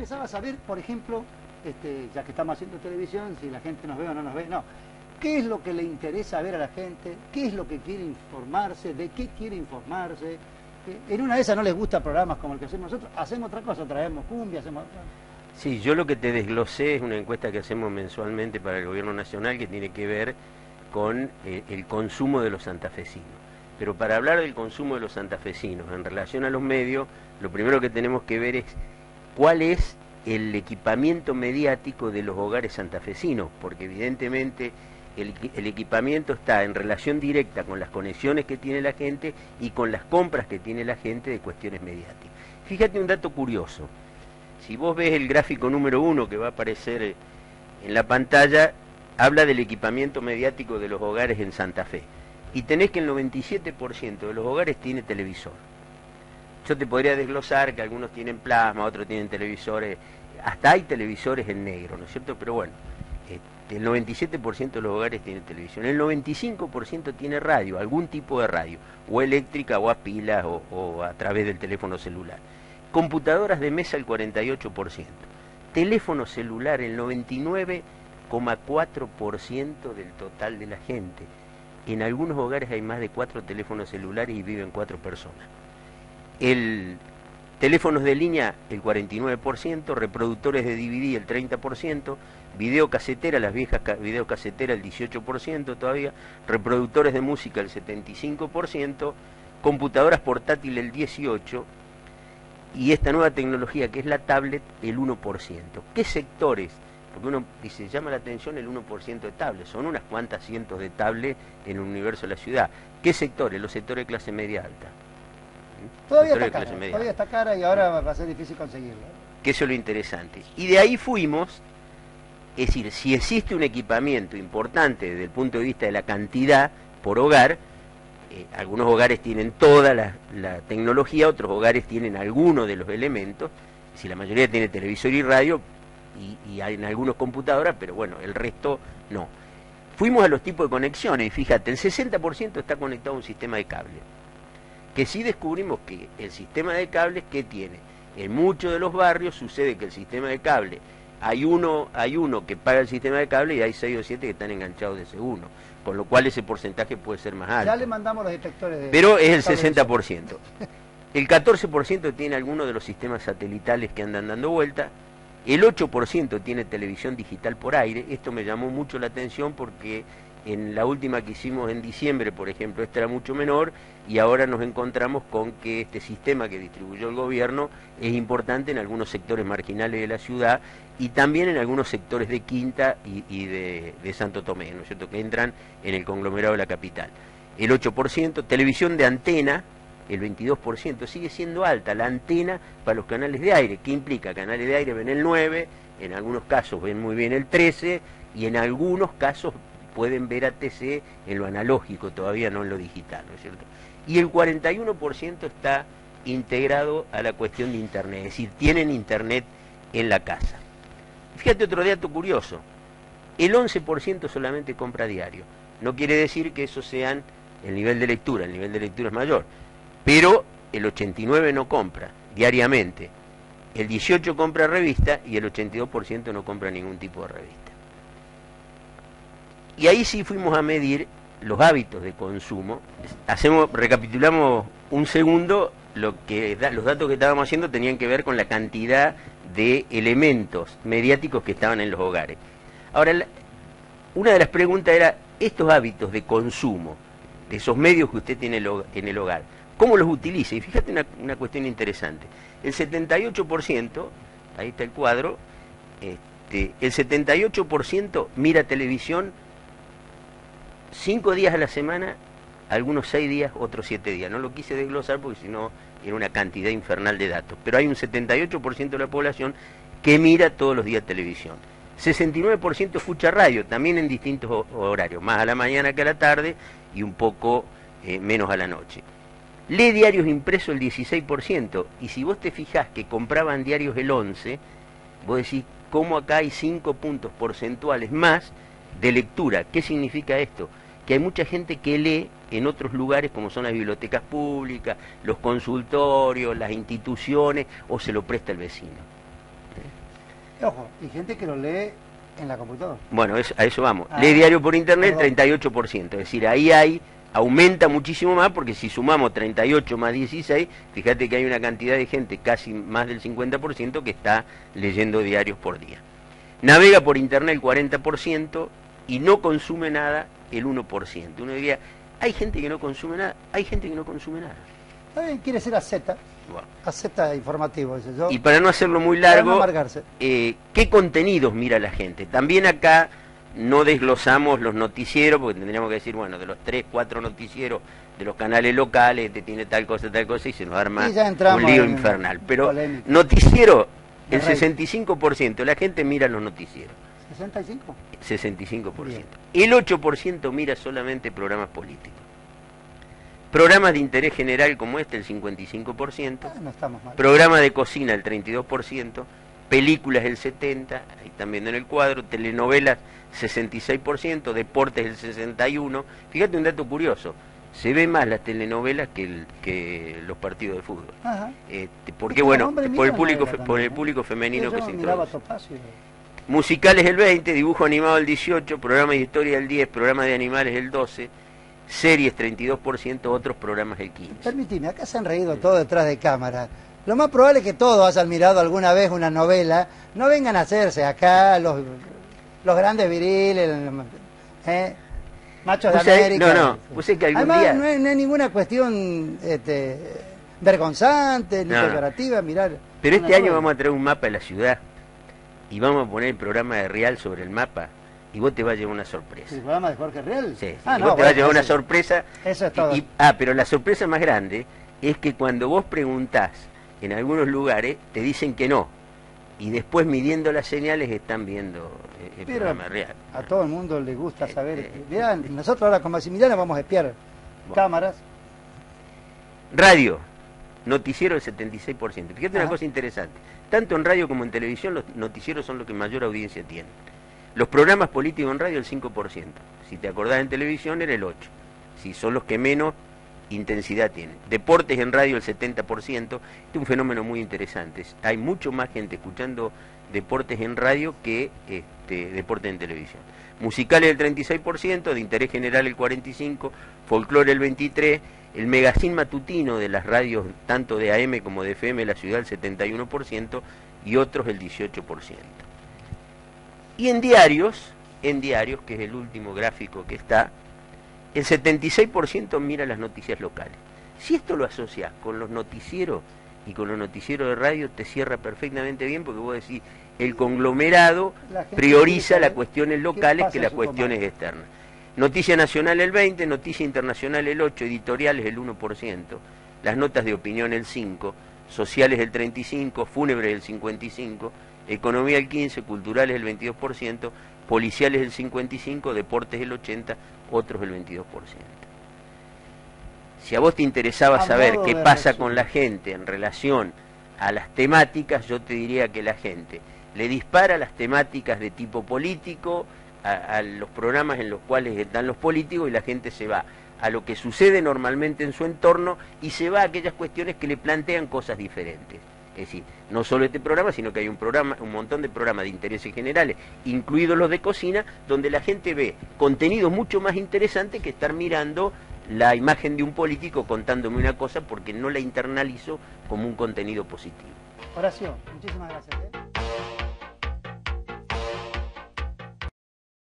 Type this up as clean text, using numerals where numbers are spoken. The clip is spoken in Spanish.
interesaba saber, por ejemplo, ya que estamos haciendo televisión, si la gente nos ve o no nos ve, no. ¿Qué es lo que le interesa ver a la gente? ¿Qué es lo que quiere informarse? ¿De qué quiere informarse? En una de esas no les gusta programas como el que hacemos nosotros, hacemos otra cosa, traemos cumbia, hacemos... Sí, yo lo que te desglosé es una encuesta que hacemos mensualmente para el gobierno nacional que tiene que ver con el consumo de los santafesinos. Pero para hablar del consumo de los santafesinos en relación a los medios, lo primero que tenemos que ver es cuál es el equipamiento mediático de los hogares santafesinos, porque evidentemente el equipamiento está en relación directa con las conexiones que tiene la gente y con las compras que tiene la gente de cuestiones mediáticas. Fíjate un dato curioso. Si vos ves el gráfico número 1 que va a aparecer en la pantalla, habla del equipamiento mediático de los hogares en Santa Fe. Y tenés que el 97% de los hogares tiene televisor. Yo te podría desglosar que algunos tienen plasma, otros tienen televisores, hasta hay televisores en negro, ¿no es cierto? Pero bueno, el 97% de los hogares tiene televisión. El 95% tiene radio, algún tipo de radio, o eléctrica, o a pilas, o a través del teléfono celular. Computadoras de mesa el 48%, teléfono celular el 99,4% del total de la gente. En algunos hogares hay más de 4 teléfonos celulares y viven 4 personas. Teléfonos de línea el 49%, reproductores de DVD el 30%, videocasetera, las viejas videocaseteras el 18% todavía, reproductores de música el 75%, computadoras portátiles el 18%, y esta nueva tecnología que es la tablet el 1%. ¿Qué sectores? Porque uno dice, llama la atención el 1% de tablets, son unas cuantas cientos de tablets en el universo de la ciudad. ¿Qué sectores? Los sectores de clase media alta. Todavía está cara y ahora va a ser difícil conseguirlo. Que eso es lo interesante. Y de ahí fuimos, es decir, si existe un equipamiento importante desde el punto de vista de la cantidad por hogar, algunos hogares tienen toda la tecnología, otros hogares tienen algunos de los elementos, si la mayoría tiene televisor y radio, y hay en algunos computadoras, pero bueno, el resto no. Fuimos a los tipos de conexiones y fíjate, el 60% está conectado a un sistema de cable. Que sí descubrimos que el sistema de cables, ¿qué tiene? En muchos de los barrios sucede que el sistema de cable, hay uno que paga el sistema de cable y hay 6 o 7 que están enganchados de ese uno, con lo cual ese porcentaje puede ser más alto. Ya le mandamos los detectores de... Pero es el 60%. El 14% tiene alguno de los sistemas satelitales que andan dando vuelta. El 8% tiene televisión digital por aire. Esto me llamó mucho la atención porque en la última que hicimos en diciembre, por ejemplo, esta era mucho menor, y ahora nos encontramos con que este sistema que distribuyó el gobierno es importante en algunos sectores marginales de la ciudad y también en algunos sectores de Quinta y de Santo Tomé, ¿no es cierto?, que entran en el conglomerado de la capital. El 8%, televisión de antena, el 22%, sigue siendo alta la antena para los canales de aire. ¿Qué implica? Canales de aire ven el 9, en algunos casos ven muy bien el 13, y en algunos casos pueden ver ATC en lo analógico, todavía no en lo digital, ¿no es cierto? Y el 41% está integrado a la cuestión de Internet, es decir, tienen Internet en la casa. Fíjate otro dato curioso, el 11% solamente compra diario. No quiere decir que eso sean el nivel de lectura es mayor, pero el 89% no compra diariamente, el 18% compra revista y el 82% no compra ningún tipo de revista. Y ahí sí fuimos a medir los hábitos de consumo. Recapitulamos un segundo, los datos que estábamos haciendo tenían que ver con la cantidad de elementos mediáticos que estaban en los hogares. Ahora, una de las preguntas era, estos hábitos de consumo, de esos medios que usted tiene en el hogar, ¿cómo los utiliza? Y fíjate una cuestión interesante. El 78%, ahí está el cuadro, el 78% mira televisión 5 días a la semana, algunos 6 días, otros 7 días. No lo quise desglosar porque si no era una cantidad infernal de datos. Pero hay un 78% de la población que mira todos los días televisión. 69% escucha radio, también en distintos horarios, más a la mañana que a la tarde y un poco menos a la noche. Lee diarios impresos el 16%, y si vos te fijás que compraban diarios el 11%, vos decís, ¿cómo acá hay 5 puntos porcentuales más de lectura? ¿Qué significa esto? Que hay mucha gente que lee en otros lugares como son las bibliotecas públicas, los consultorios, las instituciones, o se lo presta el vecino. Ojo, y gente que lo lee en la computadora. Bueno, a eso vamos. Lee diario por internet, 38%. Es decir, ahí aumenta muchísimo más, porque si sumamos 38 más 16, fíjate que hay una cantidad de gente, casi más del 50%, que está leyendo diarios por día. Navega por internet el 40% y no consume nada el 1%. Uno diría, hay gente que no consume nada, hay gente que no consume nada. Quiere ser asceta. Bueno. Asceta informativo, ese yo. Y para no hacerlo muy largo, no ¿qué contenidos mira la gente? También acá no desglosamos los noticieros, porque tendríamos que decir, bueno, de los 3, 4 noticieros de los canales locales, te tiene tal cosa, y se nos arma un lío infernal. Pero polémica. Noticiero, el 65% de la gente mira los noticieros. ¿65? 65%. Bien. El 8% mira solamente programas políticos. Programas de interés general como este, el 55%. No estamos mal. Programa de cocina, el 32%. Películas, el 70%. Ahí están viendo en el cuadro. Telenovelas, 66%. Deportes, el 61%. Fíjate un dato curioso. Se ve más las telenovelas que los partidos de fútbol. Ajá. Porque bueno, por el público femenino que se introduce. Musicales el 20%, dibujo animado el 18%, programa de historia el 10%, programa de animales el 12%, series 32%, otros programas el 15%. Permitime, acá se han reído todos detrás de cámara. Lo más probable es que todos hayan mirado alguna vez una novela. No vengan a hacerse acá los grandes viriles, machos de América. No, pues es que algún además, día... no es ninguna cuestión vergonzante, ni peyorativa, mirar. Pero este año vamos a traer un mapa de la ciudad y vamos a poner el programa de Real sobre el mapa y vos te vas a llevar una sorpresa. ¿El programa de Jorge Real? Sí, vos te vas a llevar una sorpresa. Eso es todo. Pero la sorpresa más grande es que cuando vos preguntás en algunos lugares, te dicen que no. Y después, midiendo las señales, están viendo el programa Real. A todo el mundo le gusta saber. Mirá, nosotros ahora con Maximiliano vamos a espiar cámaras. Radio, noticiero el 76%. Fíjate una cosa interesante. Tanto en radio como en televisión, los noticieros son los que mayor audiencia tienen. Los programas políticos en radio el 5%. Si te acordás, en televisión era el 8%. Si son los que menos intensidad tienen. Deportes en radio el 70%. Este es un fenómeno muy interesante. Hay mucho más gente escuchando deportes en radio que deportes en televisión. Musicales el 36%, de interés general el 45%, folclore el 23%, el magazine matutino de las radios tanto de AM como de FM de la ciudad el 71% y otros el 18%. Y en diarios, que es el último gráfico que está, el 76% mira las noticias locales. Si esto lo asocias con los noticieros y con los noticieros de radio, te cierra perfectamente bien, porque vos decís, el conglomerado prioriza las cuestiones locales que las cuestiones externas. Noticia nacional el 20%, noticia internacional el 8%, editoriales el 1%, las notas de opinión el 5%, sociales el 35%, fúnebres el 55%, economía el 15%, culturales el 22%, policiales el 55%, deportes el 80%, otros el 22%. Si a vos te interesaba saber qué pasa con la gente en relación a las temáticas, yo te diría que la gente le dispara las temáticas de tipo político a los programas en los cuales están los políticos, y la gente se va a lo que sucede normalmente en su entorno y se va a aquellas cuestiones que le plantean cosas diferentes. Es decir, no solo este programa, sino que hay un montón de programas de intereses generales, incluidos los de cocina, donde la gente ve contenido mucho más interesante que estar mirando la imagen de un político contándome una cosa, porque no la internalizo como un contenido positivo. Horacio, muchísimas gracias.